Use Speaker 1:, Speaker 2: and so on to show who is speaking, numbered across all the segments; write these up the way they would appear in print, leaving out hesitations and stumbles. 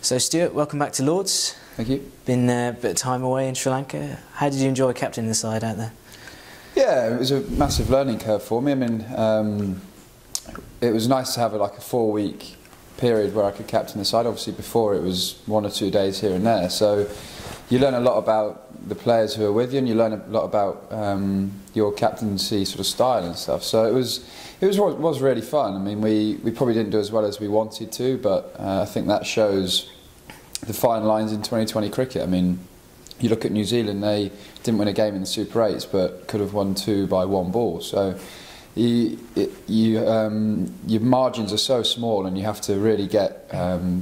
Speaker 1: So Stuart, welcome back to Lords.
Speaker 2: Thank you.
Speaker 1: Been a bit of time away in Sri Lanka. How did you enjoy captaining the side out there?
Speaker 2: Yeah, it was a massive learning curve for me. I mean, it was nice to have like a 4-week period where I could captain the side. Obviously before it was 1 or 2 days here and there. So you learn a lot about the players who are with you, and you learn a lot about your captaincy sort of style and stuff. So it was really fun. I mean, we probably didn't do as well as we wanted to, but I think that shows the fine lines in 2020 cricket. I mean, you look at New Zealand, they didn't win a game in the Super 8s, but could have won 2 by 1 ball. So your margins are so small, and you have to really get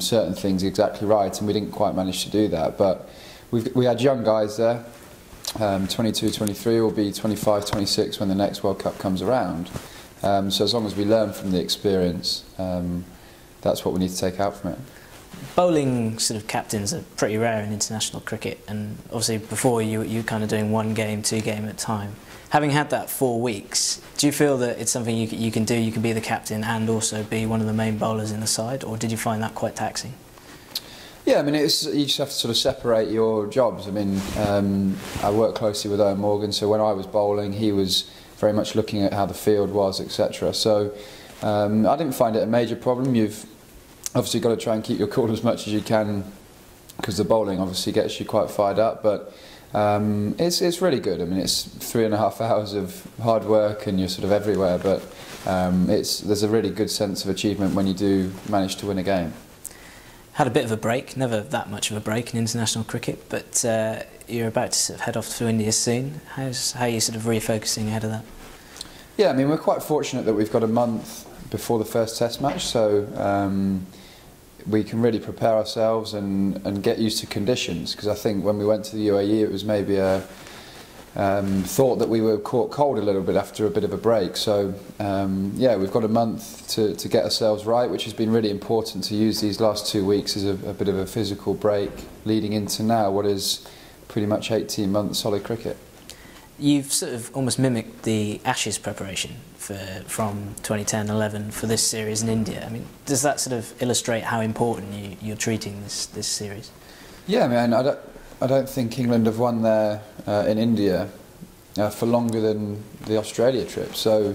Speaker 2: certain things exactly right, and we didn't quite manage to do that. But we had young guys there, 22, 23, will be 25, 26 when the next World Cup comes around. So as long as we learn from the experience, that's what we need to take out from it.
Speaker 1: Bowling sort of captains are pretty rare in international cricket, and obviously before you were kind of doing 1 game, 2 game at a time. Having had that 4 weeks, do you feel that it's something you can do? You can be the captain and also be one of the main bowlers in the side, or did you find that quite taxing? Yeah,
Speaker 2: I mean, you just have to sort of separate your jobs. I mean, I work closely with Owen Morgan, so when I was bowling, he was very much looking at how the field was, etc. So I didn't find it a major problem. You've obviously got to try and keep your cool as much as you can, because the bowling obviously gets you quite fired up, but it's really good. I mean, it's 3.5 hours of hard work and you're sort of everywhere, but there's a really good sense of achievement when you do manage to win a game.
Speaker 1: Had a bit of a break, never that much of a break in international cricket, but you're about to sort of head off to India soon. How are you sort of refocusing ahead of that?
Speaker 2: Yeah, I mean, we're quite fortunate that we've got a month before the first Test match, so we can really prepare ourselves and get used to conditions, because I think when we went to the UAE it was maybe a thought that we were caught cold a little bit after a bit of a break. So yeah, we've got a month to get ourselves right, which has been really important, to use these last 2 weeks as a bit of a physical break leading into now what is pretty much 18 months solid cricket.
Speaker 1: You've sort of almost mimicked the Ashes preparation from 2010-11 for this series in India. I mean, does that sort of illustrate how important you're treating this series? Yeah,
Speaker 2: I mean, I don't think England have won there in India for longer than the Australia trip. So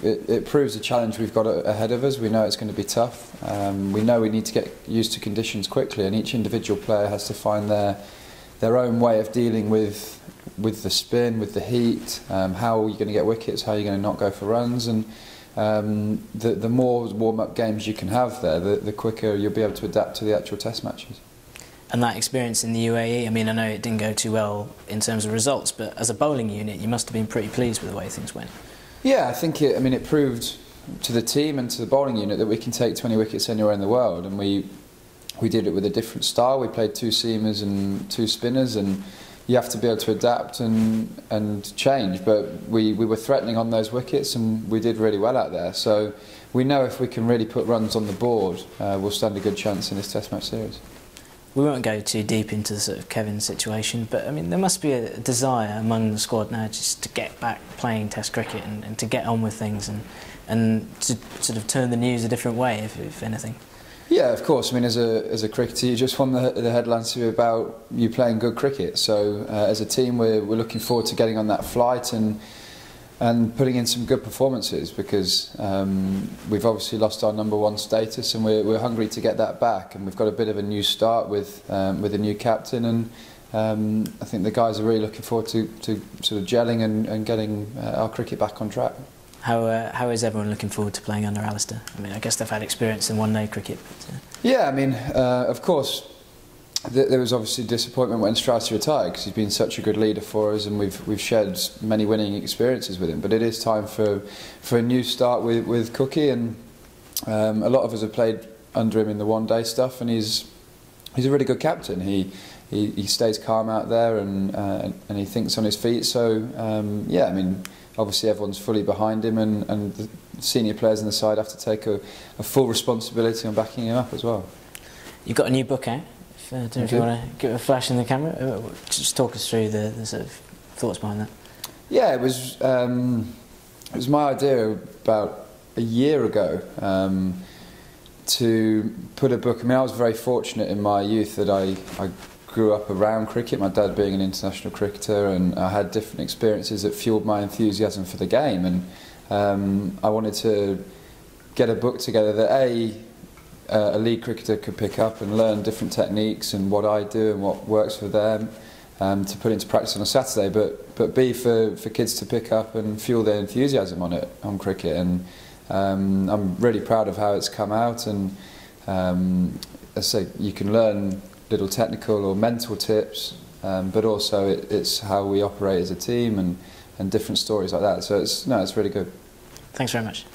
Speaker 2: it proves the challenge we've got ahead of us. We know it's going to be tough. We know we need to get used to conditions quickly, and each individual player has to find their own way of dealing with the spin, with the heat, how are you going to get wickets, how are you going to not go for runs, and the more warm-up games you can have there, the quicker you'll be able to adapt to the actual Test matches.
Speaker 1: And that experience in the UAE, I mean, I know it didn't go too well in terms of results, but as a bowling unit you must have been pretty pleased with the way things went.
Speaker 2: Yeah, I think it proved to the team and to the bowling unit that we can take 20 wickets anywhere in the world, and we did it with a different style. We played 2 seamers and 2 spinners, and you have to be able to adapt and change, but we were threatening on those wickets, and we did really well out there. So we know if we can really put runs on the board, we'll stand a good chance in this Test match series.
Speaker 1: We won't go too deep into the sort of Kevin situation, but I mean, there must be a desire among the squad now just to get back playing Test cricket and to get on with things and to sort of turn the news a different way, if anything. Yeah,
Speaker 2: of course. I mean, as a cricketer, you just want the headlines to be about you playing good cricket. So as a team, we're looking forward to getting on that flight and putting in some good performances, because we've obviously lost our #1 status, and we're hungry to get that back. And we've got a bit of a new start with a new captain, and I think the guys are really looking forward to sort of gelling and getting our cricket back on track.
Speaker 1: How is everyone looking forward to playing under Alistair? I mean, I guess they've had experience in one-day cricket. But,
Speaker 2: yeah, I mean, of course, there was obviously disappointment when Strauss retired, because he's been such a good leader for us, and we've shared many winning experiences with him. But it is time for a new start with Cookie, and a lot of us have played under him in the one-day stuff, and he's a really good captain. He stays calm out there, and he thinks on his feet. So yeah, I mean, obviously everyone's fully behind him, and the senior players in the side have to take a full responsibility on backing him up as well.
Speaker 1: You've got a new book out. I don't know if you want to give it a flash in the camera. Just talk us through the sort of thoughts behind that.
Speaker 2: Yeah, it was my idea about a year ago. to put a book. I mean, I was very fortunate in my youth that I grew up around cricket, my dad being an international cricketer, and I had different experiences that fueled my enthusiasm for the game. And I wanted to get a book together that a league cricketer could pick up and learn different techniques and what I do and what works for them, to put into practice on a Saturday, but B, for kids to pick up and fuel their enthusiasm on cricket. And I'm really proud of how it's come out, and as I say, you can learn little technical or mental tips, but also it's how we operate as a team and different stories like that. So it's really good.
Speaker 1: Thanks very much.